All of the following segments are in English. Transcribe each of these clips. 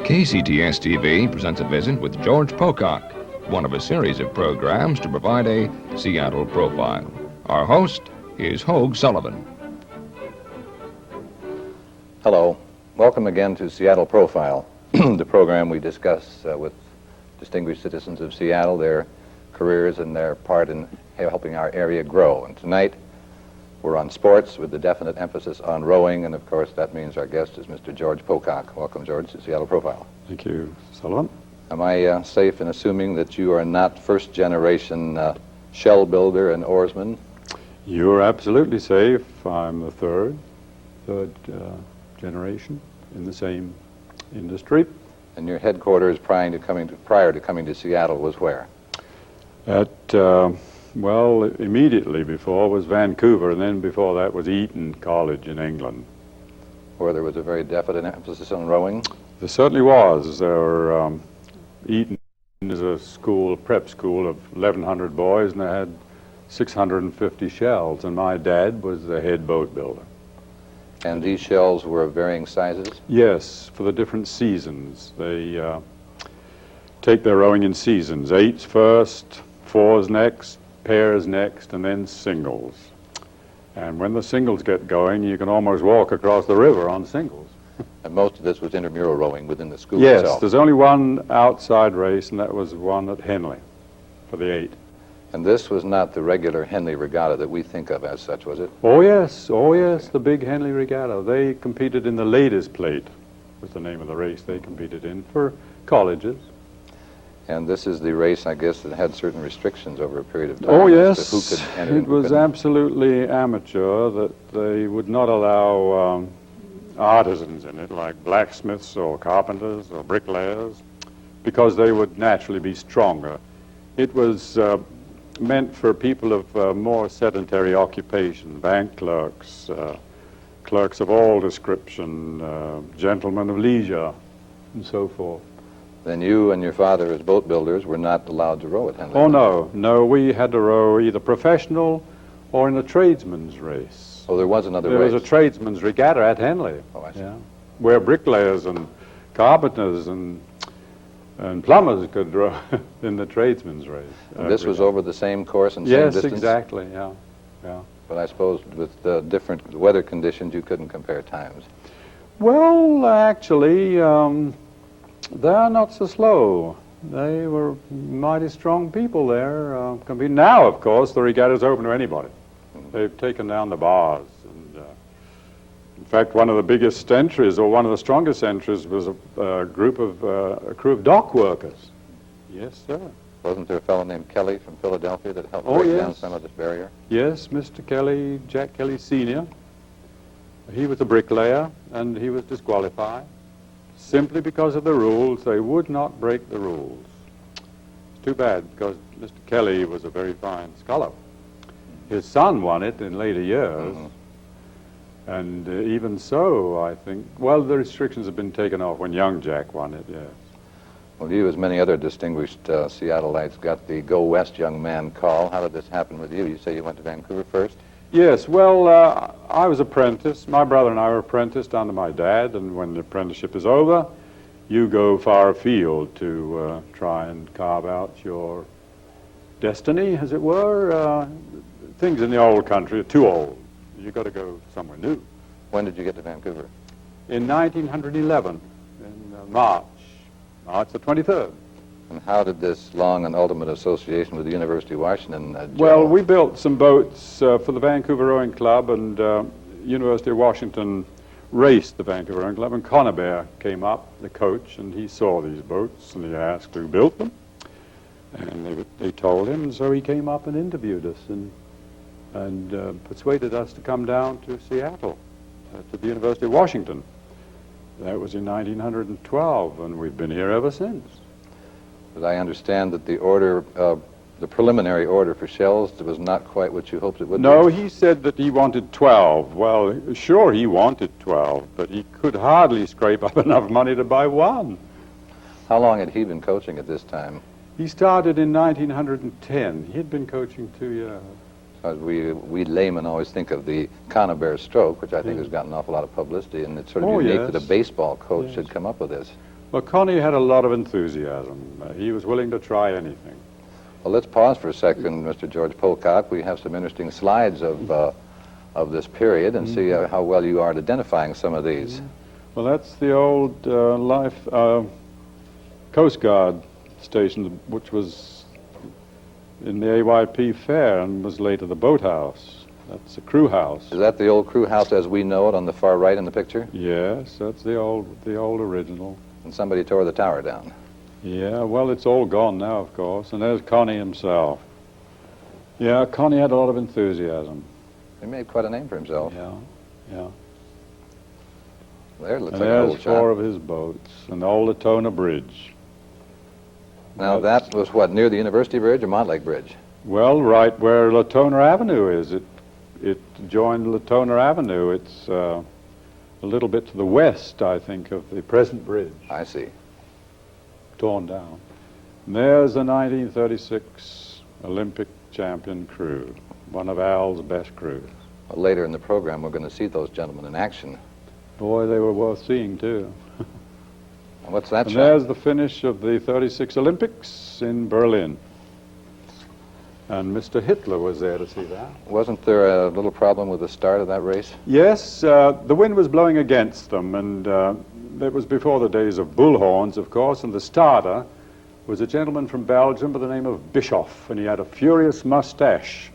KCTS-TV presents a visit with George Pocock, one of a series of programs to provide a Seattle profile. Our host is Hoag Sullivan. Hello. Welcome again to Seattle Profile, the program we discuss with distinguished citizens of Seattle, their careers and their part in helping our area grow. And tonight, we're on sports with the definite emphasis on rowing, and of course that means our guest is Mr. George Pocock. Welcome, George, to Seattle Profile. Thank you, Sullivan. Am I safe in assuming that you are not first-generation shell builder and oarsman? You're absolutely safe. I'm the third generation in the same industry. And your headquarters prior to coming to Seattle was where? Well, immediately before was Vancouver, and then before that was Eton College in England. Where there was a very definite emphasis on rowing? There certainly was. Eton is a prep school of 1,100 boys, and they had 650 shells, and my dad was the head boat builder. And these shells were of varying sizes? Yes, for the different seasons. They take their rowing in seasons. 8s first, 4s next, pairs next, and then singles. And when the singles get going, you can almost walk across the river on singles. And most of this was intramural rowing within the school yes, itself? Yes, there's only one outside race, and that was one at Henley for the 8. And this was not the regular Henley regatta that we think of as such, was it? Oh yes, the big Henley regatta. They competed in the ladies' plate, was the name of the race they competed in, for colleges. And this is the race, I guess, that had certain restrictions over a period of time. Oh, yes. Who could enter it was absolutely amateur, that they would not allow artisans in it, like blacksmiths or carpenters or bricklayers, because they would naturally be stronger. It was meant for people of more sedentary occupation, bank clerks, clerks of all description, gentlemen of leisure, and so forth. Then you and your father, as boat builders, were not allowed to row at Henley? Oh, no, we had to row either professional or in a tradesman's race. Oh, there was another race? There was a tradesman's regatta at Henley. Oh, I see. Yeah, where bricklayers and carpenters and plumbers could row in the tradesman's race. This was over the same course and same distance? Yes, exactly, yeah. But I suppose with different weather conditions, you couldn't compare times. Well, actually, they're not so slow. They were mighty strong people there. Now, of course, the regatta's open to anybody. They've taken down the bars. And, in fact, one of the biggest entries, or one of the strongest entries, was a crew of dock workers. Yes, sir. Wasn't there a fellow named Kelly from Philadelphia that helped break down some of this barrier? Yes, Mr. Kelly, Jack Kelly Sr. He was a bricklayer, and he was disqualified. Simply because of the rules. They would not break the rules. It's too bad, because Mr. Kelly was a very fine scholar. His son won it in later years, and even so, I think, well, the restrictions have been taken off when young Jack won it, yes. Well, you, as many other distinguished Seattleites, got the Go West young man call. How did this happen with you? You say you went to Vancouver first? Yes, well, I was apprenticed. My brother and I were apprenticed under my dad, and when the apprenticeship is over, you go far afield to try and carve out your destiny, as it were. Things in the old country are too old. You've got to go somewhere new. When did you get to Vancouver? In 1911, in March the 23rd. And how did this long and ultimate association with the University of Washington Well, we built some boats for the Vancouver Rowing Club, and University of Washington raced the Vancouver Rowing Club, and Conabare came up, the coach, and he saw these boats, and he asked who built them. And they told him, and so he came up and interviewed us and persuaded us to come down to Seattle, to the University of Washington. That was in 1912, and we've been here ever since. But I understand that the preliminary order for shells was not quite what you hoped it would be. No, he said that he wanted 12. Well, sure, he wanted 12, but he could hardly scrape up enough money to buy one. How long had he been coaching at this time? He started in 1910. He had been coaching 2 years. We laymen always think of the Conabare stroke, which I think has gotten an awful lot of publicity, and it's sort of unique that a baseball coach should come up with this. Well, Connie had a lot of enthusiasm. He was willing to try anything. Well, let's pause for a second, Mr. George Pocock. We have some interesting slides of this period and see how well you are at identifying some of these. Well, that's the old Coast Guard station, which was in the AYP Fair and was later the boathouse. That's a crew house. Is that the old crew house as we know it on the far right in the picture? Yes, that's the old original. And somebody tore the tower down. Yeah, well, it's all gone now, of course. And there's Connie himself. Yeah, Connie had a lot of enthusiasm. He made quite a name for himself. Yeah. There, it looks And like an old there's four shot. of his boats, and the old Latona Bridge. Now, that was what, near the University Bridge or Montlake Bridge? Well, right where Latona Avenue is. It joined Latona Avenue. It's a little bit to the west, I think, of the present bridge, I see. torn down. And there's the 1936 Olympic champion crew, one of Al's best crews. Well, later in the program, we're going to see those gentlemen in action. Boy, they were worth seeing, too. And what's that And shot? there's the finish of the 36 Olympics in Berlin. And Mr. Hitler was there to see that. Wasn't there a little problem with the start of that race? Yes, the wind was blowing against them, and it was before the days of bullhorns, of course, and the starter was a gentleman from Belgium by the name of Bischoff, and he had a furious mustache.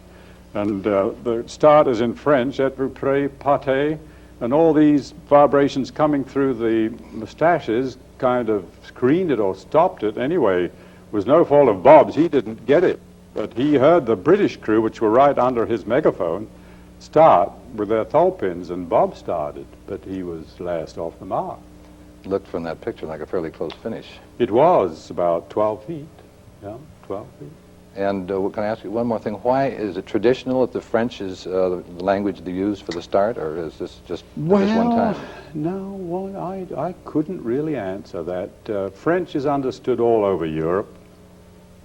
And the start is in French, et vous prêt, partez, and all these vibrations coming through the mustaches kind of screened it or stopped it. Anyway, it was no fault of Bob's. He didn't get it. But he heard the British crew, which were right under his megaphone, start with their thole pins, and Bob started, but he was last off the mark. Looked from that picture like a fairly close finish. It was about 12 feet. Yeah, 12 feet. And can I ask you one more thing? Why is it traditional that the French is the language they use for the start, or is this just this one time? No, I couldn't really answer that. French is understood all over Europe,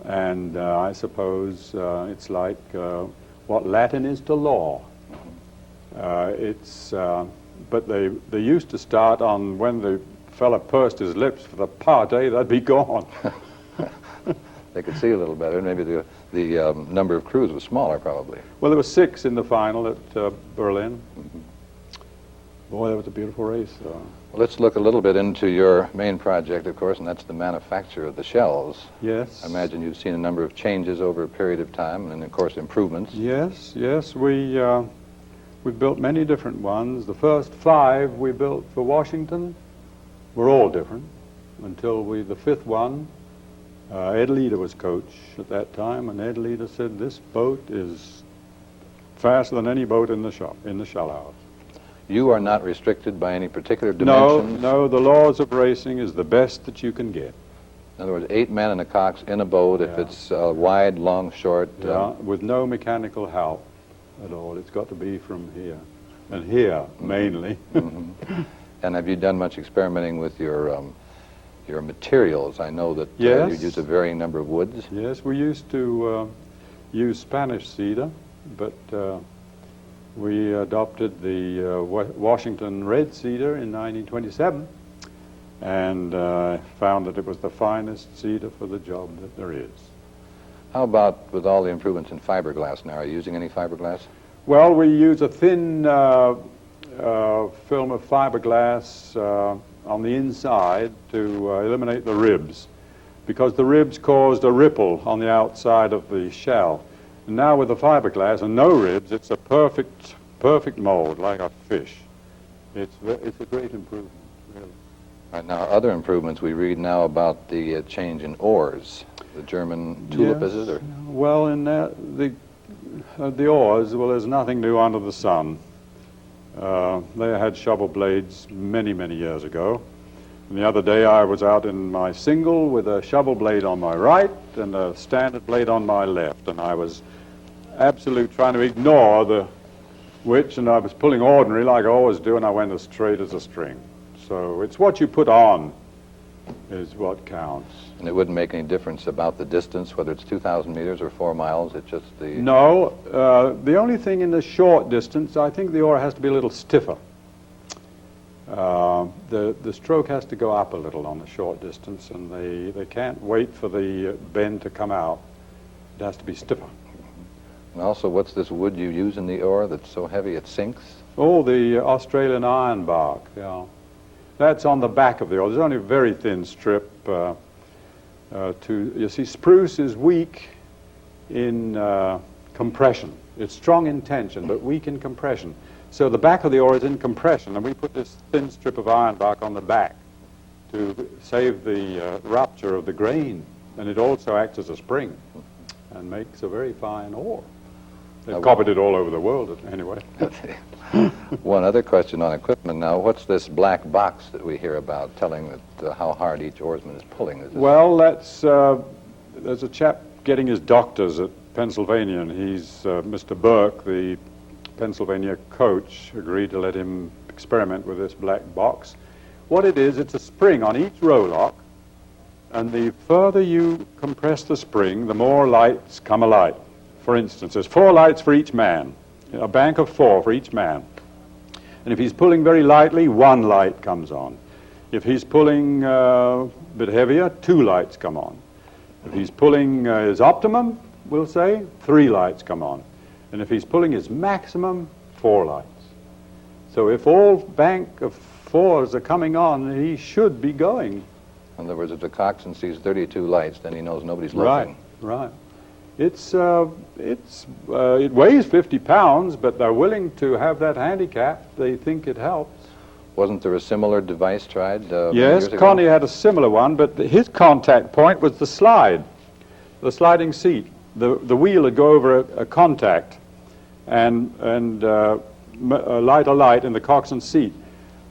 and I suppose it's like what Latin is to law. But they used to start on when the fella pursed his lips for the partay, they'd be gone. They could see a little better. Maybe the number of crews was smaller, probably. Well, there were 6 in the final at Berlin. Boy, that was a beautiful race, though. Well, let's look a little bit into your main project, of course, and that's the manufacture of the shells. Yes. I imagine you've seen a number of changes over a period of time, and of course improvements. Yes. We built many different ones. The first 5 we built for Washington were all different until the 5th one. Ed Leader was coach at that time, and Ed Leader said, "This boat is faster than any boat in the shell house." You are not restricted by any particular dimensions? No, the laws of racing is the best that you can get. In other words, 8 men and a cox in a boat, if Yeah. it's wide, long, short. Yeah, with no mechanical help at all. It's got to be from here, and here mainly. And have you done much experimenting with your materials? I know that Yes. you use a varying number of woods. Yes, we used to use Spanish cedar, but we adopted the Washington red cedar in 1927, and found that it was the finest cedar for the job that there is. How about with all the improvements in fiberglass now? Are you using any fiberglass? Well, we use a thin film of fiberglass on the inside to eliminate the ribs, because the ribs caused a ripple on the outside of the shell. And now with the fiberglass and no ribs, it's a perfect mold, like a fish. It's a great improvement, really. Right, now, other improvements we read now about the change in oars. The German tulip, Yes. is it? Or? Well, in the oars, well, there's nothing new under the sun. They had shovel blades many, many years ago. And the other day I was out in my single with a shovel blade on my right and a standard blade on my left, and I was absolutely trying to ignore the witch, and I was pulling ordinary like I always do, and I went as straight as a string. So it's what you put on is what counts. And it wouldn't make any difference about the distance, whether it's 2,000 meters or 4 miles. It's just the... No, the only thing in the short distance, I think the oar has to be a little stiffer. the stroke has to go up a little on the short distance, and they can't wait for the bend to come out. It has to be stiffer. And also, what's this wood you use in the oar that's so heavy it sinks? Oh, the Australian iron bark, yeah. That's on the back of the oar. There's only a very thin strip. You see, spruce is weak in compression. It's strong in tension, but weak in compression. So the back of the oar is in compression, and we put this thin strip of iron bark on the back to save the rupture of the grain. And it also acts as a spring and makes a very fine oar. They've copied it all over the world, anyway. One other question on equipment now. What's this black box that we hear about telling that how hard each oarsman is pulling? Is Well, there's a chap getting his doctors at Pennsylvania, and he's Mr. Burke, the Pennsylvania coach, agreed to let him experiment with this black box. What it is, it's a spring on each rowlock, and the further you compress the spring, the more lights come alight. For instance, there's 4 lights for each man, a bank of 4 for each man. And if he's pulling very lightly, 1 light comes on. If he's pulling a bit heavier, 2 lights come on. If he's pulling his optimum, we'll say, 3 lights come on. And if he's pulling his maximum, 4 lights. So if all bank of 4s are coming on, he should be going. In other words, if the coxswain sees 32 lights, then he knows nobody's looking. Right. It weighs 50 pounds, but they're willing to have that handicap. They think it helps. Wasn't there a similar device tried? Yes, years ago? Connie had a similar one, but his contact point was the sliding seat. The wheel would go over a contact and light a light in the coxswain's seat.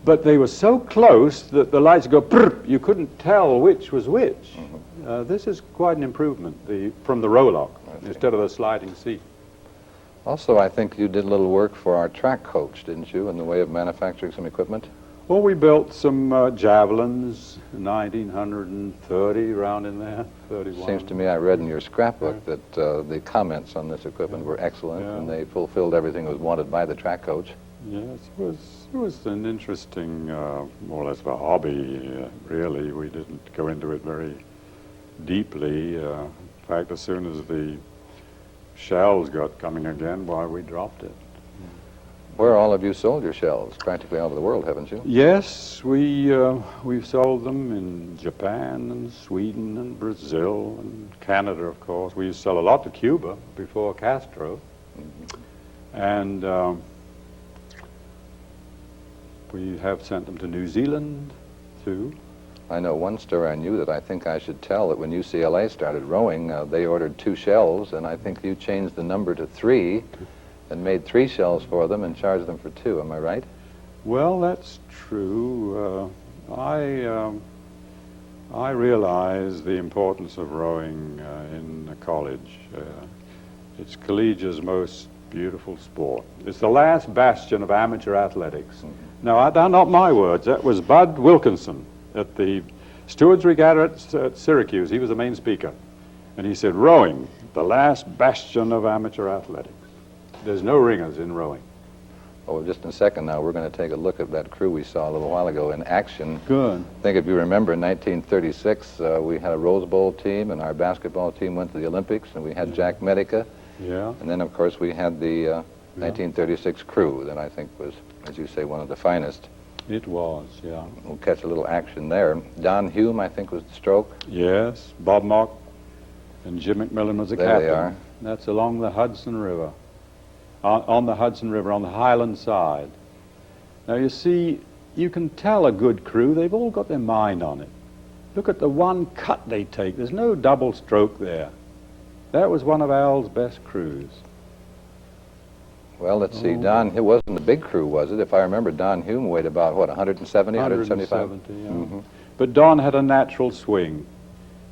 But they were so close that the lights go prrr, you couldn't tell which was which. Mm-hmm. This is quite an improvement from the rowlock instead of the sliding seat. Also, I think you did a little work for our track coach, didn't you, in the way of manufacturing some equipment? Well, we built some javelins, 1930, around in there, 31. Seems to me I read in your scrapbook that the comments on this equipment were excellent, and they fulfilled everything that was wanted by the track coach. Yes, it was an interesting, more or less of a hobby, really. We didn't go into it very deeply. In fact, as soon as the shells got coming again, why, we dropped it. Where all of you sold your shells? Practically all over the world, haven't you? Yes, we've sold them in Japan and Sweden and Brazil and Canada, of course. We used to sell a lot to Cuba before Castro. And we have sent them to New Zealand, too. I know one story I knew that I think I should tell, that when UCLA started rowing, they ordered 2 shells, and I think you changed the number to 3 and made 3 shells for them and charged them for 2. Am I right? Well, that's true. I realize the importance of rowing in college. It's collegia's most beautiful sport. It's the last bastion of amateur athletics. Now, they're not my words. That was Bud Wilkinson at the Stewards Regatta at Syracuse. He was the main speaker. And he said, rowing, the last bastion of amateur athletics. There's no ringers in rowing. Well, just in a second now, we're going to take a look at that crew we saw a little while ago in action. Good. I think if you remember, in 1936, we had a Rose Bowl team, and our basketball team went to the Olympics, and we had Jack Medica. Yeah. And then, of course, we had the 1936 crew that I think was, as you say, one of the finest. It was, yeah. We'll catch a little action there. Don Hume, I think, was the stroke. Yes. Bob Mock and Jim McMillan was the captain. There they are. That's along the Hudson River. On the Hudson River, on the Highland side. Now, you see, you can tell a good crew, they've all got their mind on it. Look at the one cut they take. There's no double stroke there. That was one of Al's best crews. Well, let's see. Don, it wasn't a big crew, was it? If I remember, Don Hume weighed about, what, 170, 175? 170, yeah. Mm-hmm. But Don had a natural swing.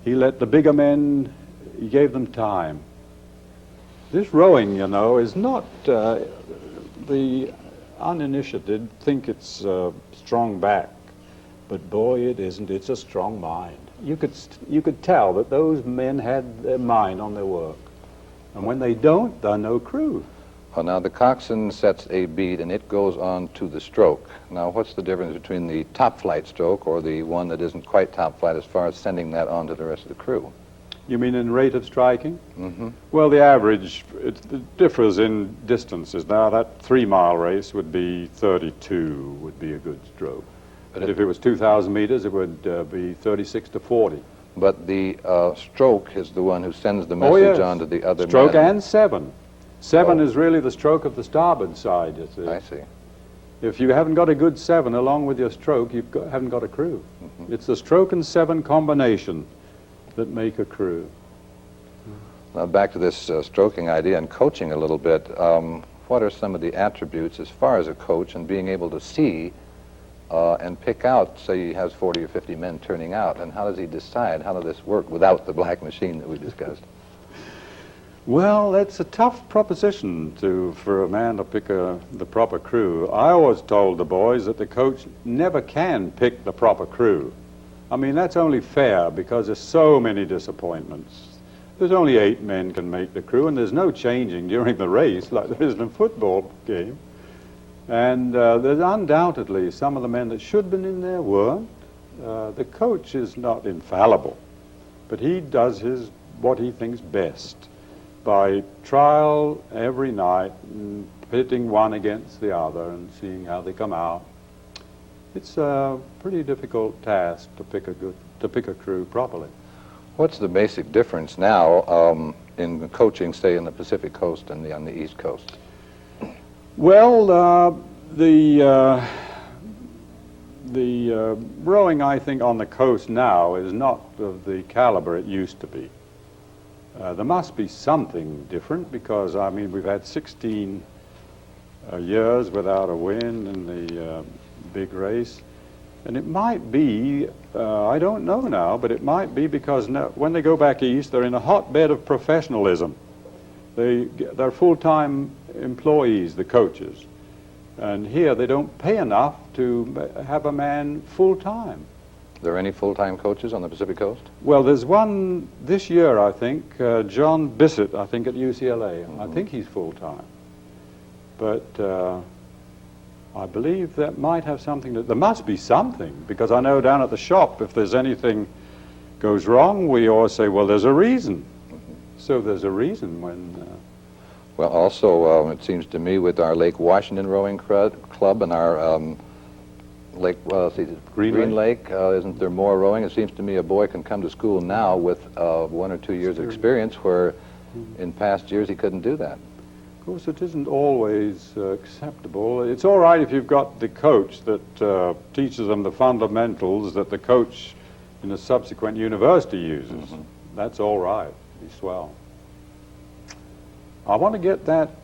He let the bigger men, he gave them time. This rowing, you know, is not, the uninitiated think it's strong back, but boy, it isn't. It's a strong mind. You could tell that those men had their mind on their work, and when they don't, they're no crew. Oh, now the coxswain sets a beat and it goes on to the stroke. Now what's the difference between the top flight stroke or the one that isn't quite top flight as far as sending that on to the rest of the crew? You mean in rate of striking? Mm-hmm. Well, the average, it differs in distances. Now, that 3-mile race would be 32, would be a good stroke. But if it was 2,000 meters, it would be 36 to 40. But the stroke is the one who sends the message on to the other stroke men. and 7. 7 is really the stroke of the starboard side, you see. I see. If you haven't got a good 7 along with your stroke, you haven't got a crew. Mm-hmm. It's the stroke and 7 combination that make a crew. Now back to this stroking idea and coaching a little bit. What are some of the attributes as far as a coach and being able to see and pick out, say he has 40 or 50 men turning out, and how does he decide how does this work without the black machine that we discussed? Well, that's a tough proposition for a man to pick the proper crew. I always told the boys that the coach never can pick the proper crew. I mean, that's only fair because there's so many disappointments. There's only 8 men can make the crew, and there's no changing during the race like there is in a football game. And there's undoubtedly some of the men that should have been in there weren't. The coach is not infallible, but he does what he thinks best by trial every night and pitting one against the other and seeing how they come out. It's a pretty difficult task to pick a crew properly. What's the basic difference now in coaching, say, in the Pacific Coast and on the East Coast? Well, the rowing, I think, on the coast now is not of the caliber it used to be. There must be something different because, I mean, we've had 16 years without a win in the big race. And it might be, I don't know now, but it might be because when they go back east, they're in a hotbed of professionalism. They're full-time employees, the coaches. And here they don't pay enough to have a man full-time. Are there any full-time coaches on the Pacific Coast? Well, there's one this year, I think, John Bissett, I think, at UCLA. Mm-hmm. I think he's full-time. But I believe that might have something there must be something, because I know down at the shop, if there's anything goes wrong, we always say, well, there's a reason. Mm-hmm. So there's a reason when... Well, also, it seems to me with our Lake Washington Rowing Club and our Green Lake, isn't there more rowing? It seems to me a boy can come to school now with 1 or 2 years experience where in past years he couldn't do that. Of course, it isn't always acceptable. It's all right if you've got the coach that teaches them the fundamentals that the coach in a subsequent university uses. Mm-hmm. That's all right. Be swell. I want to get that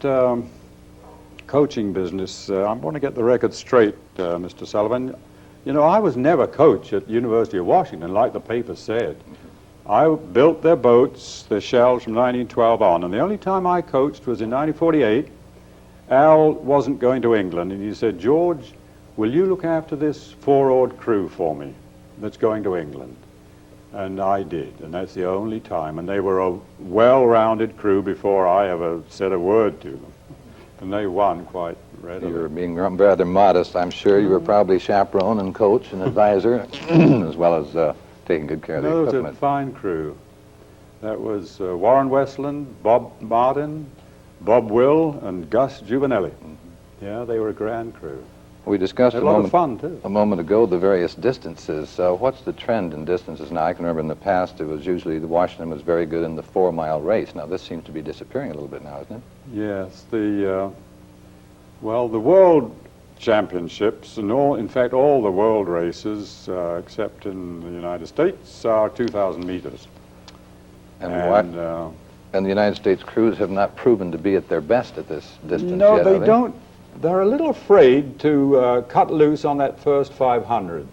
coaching business, I want to get the record straight, Mr. Sullivan. You know, I was never coach at University of Washington, like the paper said. I built their boats, their shells from 1912 on, and the only time I coached was in 1948. Al wasn't going to England, and he said, George, will you look after this 4-oared crew for me that's going to England? And I did, and that's the only time. And they were a well-rounded crew before I ever said a word to them. And they won quite readily. You were being rather modest, I'm sure. You were probably chaperone and coach and advisor, as well as taking good care of the equipment. That was a fine crew. That was Warren Westland, Bob Martin, Bob Will, and Gus Giovanelli. Mm-hmm. Yeah, they were a grand crew. We discussed a lot of fun, too. A moment ago the various distances. What's the trend in distances now? I can remember in the past it was usually the Washington was very good in the 4-mile race. Now this seems to be disappearing a little bit now, isn't it? Yes. The World Championships and in fact all the world races except in the United States are 2,000 meters. And the United States crews have not proven to be at their best at this distance no, yet, they don't. They're a little afraid to cut loose on that first 500.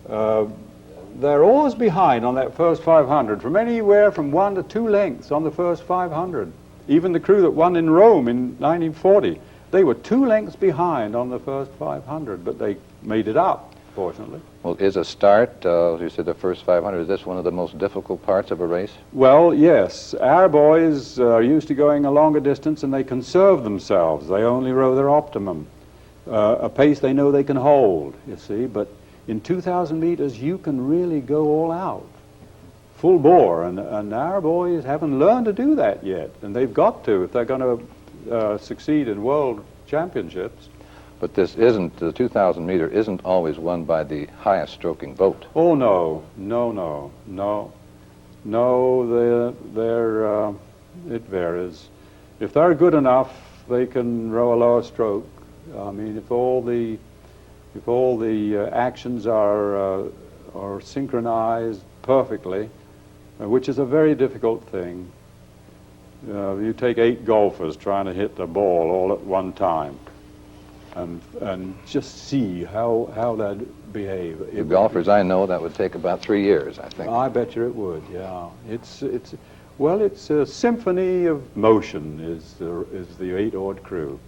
They're always behind on that first 500, from anywhere from 1 to 2 lengths on the first 500. Even the crew that won in Rome in 1940, they were 2 lengths behind on the first 500, but they made it up. fortunately. Well, is a start, you said the first 500, is this one of the most difficult parts of a race? Well, yes. Our boys are used to going a longer distance, and they conserve themselves. They only row their optimum, a pace they know they can hold, you see. But in 2,000 meters, you can really go all out, full bore. And our boys haven't learned to do that yet, and they've got to if they're going to succeed in world championships. But this isn't, the 2,000 meter isn't always won by the highest stroking boat. Oh, no, it varies. If they're good enough, they can row a lower stroke. I mean, if all the actions are synchronized perfectly, which is a very difficult thing. You take 8 golfers trying to hit the ball all at one time, and just see how they'd behave. The golfers I know, that would take about 3 years, I think. I bet you it would. Yeah, it's a symphony of motion. Is the 8-oared crew.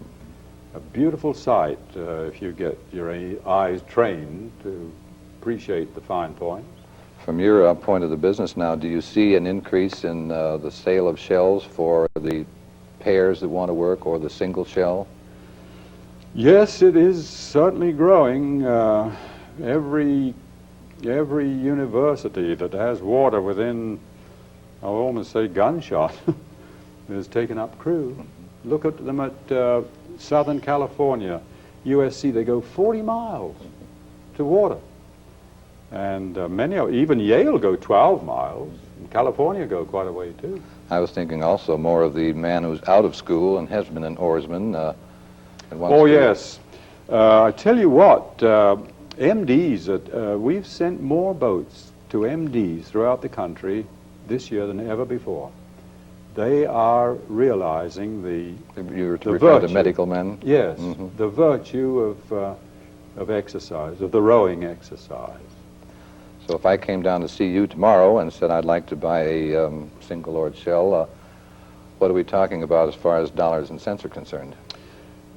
A beautiful sight if you get your eyes trained to appreciate the fine points. From your point of the business now, do you see an increase in the sale of shells for the pairs that want to work, or the single shell? Yes, it is certainly growing. Every university that has water within, I'll almost say gunshot, is taking up crew. Look at them at Southern California, USC. They go 40 miles to water. And even Yale go 12 miles. And California go quite a way, too. I was thinking also more of the man who's out of school and has been an oarsman. Oh, yes. I tell you what, MDs, we've sent more boats to MDs throughout the country this year than ever before. They are realizing the virtue. Medical men? Yes, the virtue of exercise, of the rowing exercise. So if I came down to see you tomorrow and said I'd like to buy a single-oared shell, what are we talking about as far as dollars and cents are concerned?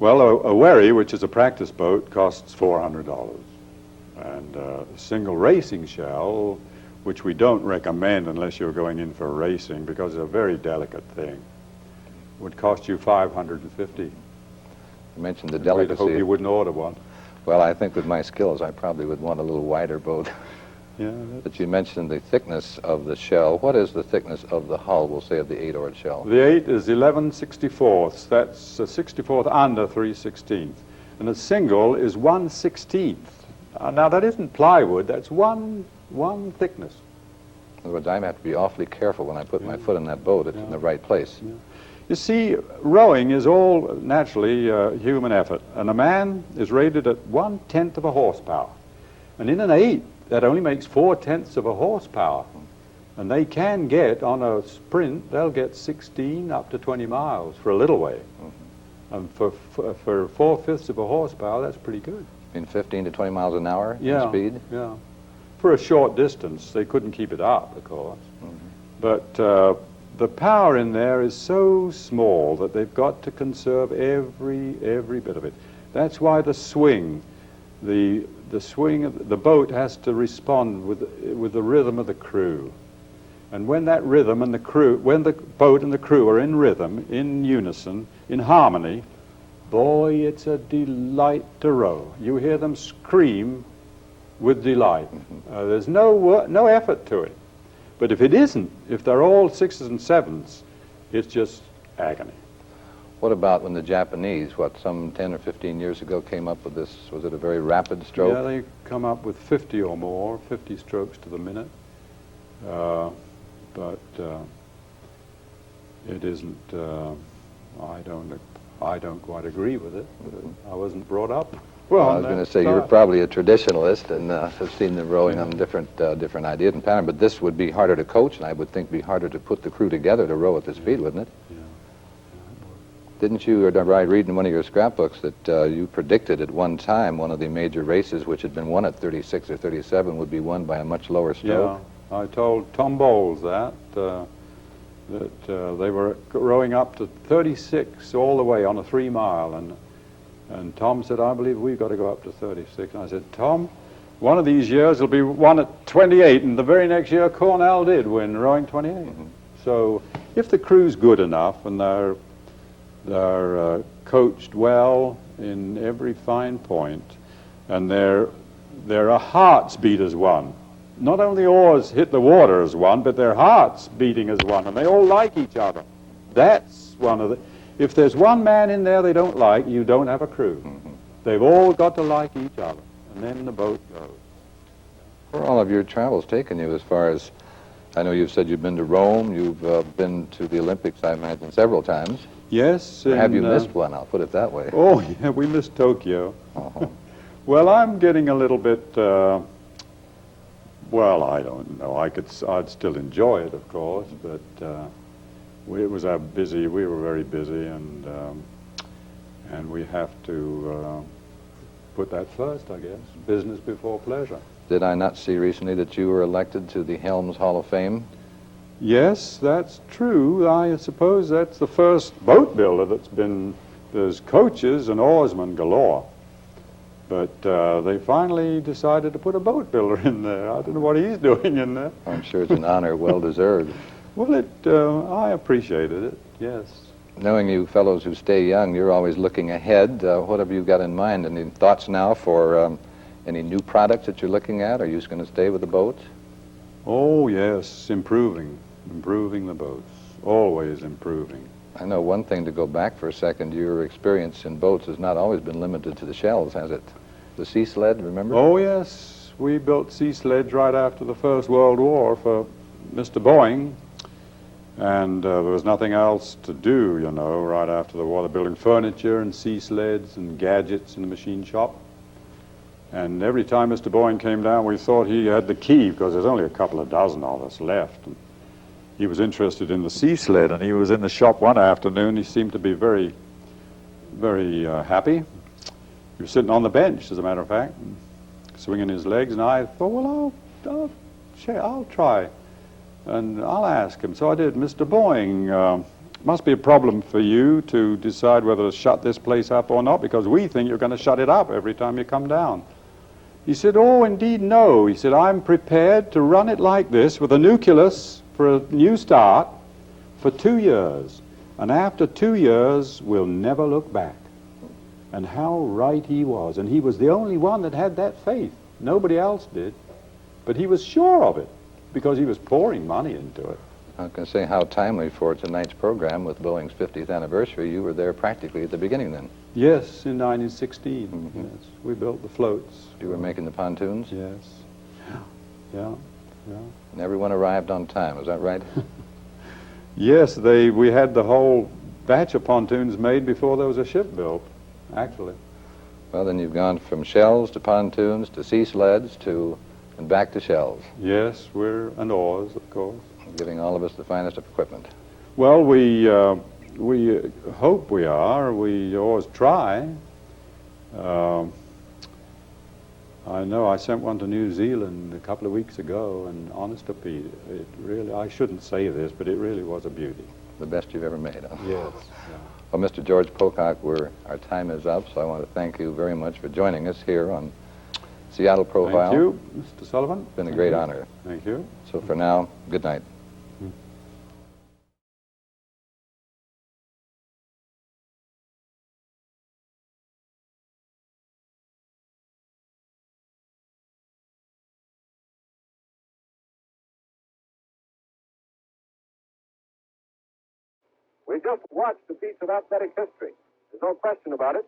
Well, a wherry, which is a practice boat, costs $400. And a single racing shell, which we don't recommend unless you're going in for racing because it's a very delicate thing, would cost you $550. You mentioned the delicacy. I hope you wouldn't order one. Well, I think with my skills, I probably would want a little wider boat. Yeah. But you mentioned the thickness of the shell. What is the thickness of the hull, we'll say, of the 8-oared shell? The 8 is 11/64. That's a 64th under 3/16. And a single is 1/16. Now, that isn't plywood. That's one thickness. In other words, I have to be awfully careful when I put my foot in that boat. It's in the right place. Yeah. You see, rowing is all naturally human effort. And a man is rated at 1/10 of a horsepower. And in an 8, that only makes 4/10 of a horsepower. And they can get, on a sprint, they'll get 16 up to 20 miles for a little way. And for 4/5 of a horsepower, that's pretty good. In 15 to 20 miles an hour in speed? Yeah. For a short distance, they couldn't keep it up, of course. But the power in there is so small that they've got to conserve every bit of it. That's why the swing, the swing of the boat has to respond with the rhythm of the crew. And when that rhythm and the crew, when the boat and the crew are in rhythm, in unison, in harmony, boy, it's a delight to row. You hear them scream with delight. There's no effort to it. But if it isn't, if they're all 6s and 7s, it's just agony. What about when the Japanese, some 10 or 15 years ago, came up with this? Was it a very rapid stroke? Yeah, they come up with 50 or more, 50 strokes to the minute. But it isn't, I don't quite agree with it. I wasn't brought up. Well, I was going to say, you're probably a traditionalist and have seen them rowing on different ideas and patterns, but this would be harder to coach, and I would think be harder to put the crew together to row at this speed, wouldn't it? Yeah. Didn't you, or I read in one of your scrapbooks that you predicted at one time one of the major races which had been won at 36 or 37 would be won by a much lower stroke? Yeah, I told Tom Bowles that they were rowing up to 36 all the way on a 3 mile, and Tom said, I believe we've got to go up to 36. And I said, Tom, One of these years it'll be won at 28, and the very next year Cornell did win rowing 28. Mm-hmm. So if the crew's good enough and they're coached well in every fine point, and their hearts beat as one. Not only oars hit the water as one, but their hearts beating as one, and they all like each other. That's one of the... If there's one man in there they don't like, you don't have a crew. Mm-hmm. They've all got to like each other, and then the boat goes. Where all of your travels taken you as far as... I know you've said you've been to Rome, you've been to the Olympics, I imagine, several times. Yes. Or have you missed one? I'll put it that way. Oh, yeah, we missed Tokyo. Uh-huh. Well, I'm getting a little bit... well, I don't know. I'd still enjoy it, of course, but it was busy. We were very busy, and we have to put that first, I guess. Business before pleasure. Did I not see recently that you were elected to the Helms Hall of Fame? Yes, that's true. I suppose that's the first boat builder that's been... There's coaches and oarsmen galore. But they finally decided to put a boat builder in there. I don't know what he's doing in there. I'm sure it's an honor well deserved. Well, I appreciated it, yes. Knowing you fellows who stay young, you're always looking ahead. What have you got in mind? Any thoughts now for any new products that you're looking at? Are you just going to stay with the boats? Oh, yes, improving the boats, always improving. I know one thing, to go back for a second, your experience in boats has not always been limited to the shells, has it? The sea sled, remember? Oh, yes. We built sea sleds right after the First World War for Mr. Boeing, and there was nothing else to do, you know, right after the war. They're building furniture and sea sleds and gadgets in the machine shop. And every time Mr. Boeing came down, we thought he had the key, because there's only a couple of dozen of us left. And he was interested in the sea sled, and he was in the shop one afternoon. He seemed to be very, very happy. He was sitting on the bench, as a matter of fact, swinging his legs, and I thought, well, I'll try, and I'll ask him. So I did. Mr. Boeing, must be a problem for you to decide whether to shut this place up or not, because we think you're going to shut it up every time you come down. He said, oh, indeed, no. He said, I'm prepared to run it like this with a nucleus for a new start for 2 years. And after 2 years, we'll never look back. And how right he was. And he was the only one that had that faith. Nobody else did. But he was sure of it, because he was pouring money into it. I was going to say, how timely for tonight's program with Boeing's 50th anniversary. You were there practically at the beginning then. Yes, in 1916. Mm-hmm. Yes, we built the floats. You were making the pontoons? Yes. Yeah. And everyone arrived on time, is that right? Yes, we had the whole batch of pontoons made before there was a ship built, actually. Well, then you've gone from shells to pontoons to sea sleds and back to shells. Yes, and oars, of course. Giving all of us the finest of equipment. Well, we hope we are. We always try. I know I sent one to New Zealand a couple of weeks ago, and honest to Pete, it really, I shouldn't say this, but it really was a beauty. The best you've ever made, huh? Yes. Yeah. Well, Mr. George Pocock, our time is up, so I want to thank you very much for joining us here on Seattle Profile. Thank you, Mr. Sullivan. It's been a great honor. Thank you. So for now, good night. We just watched a piece of athletic history. There's no question about it.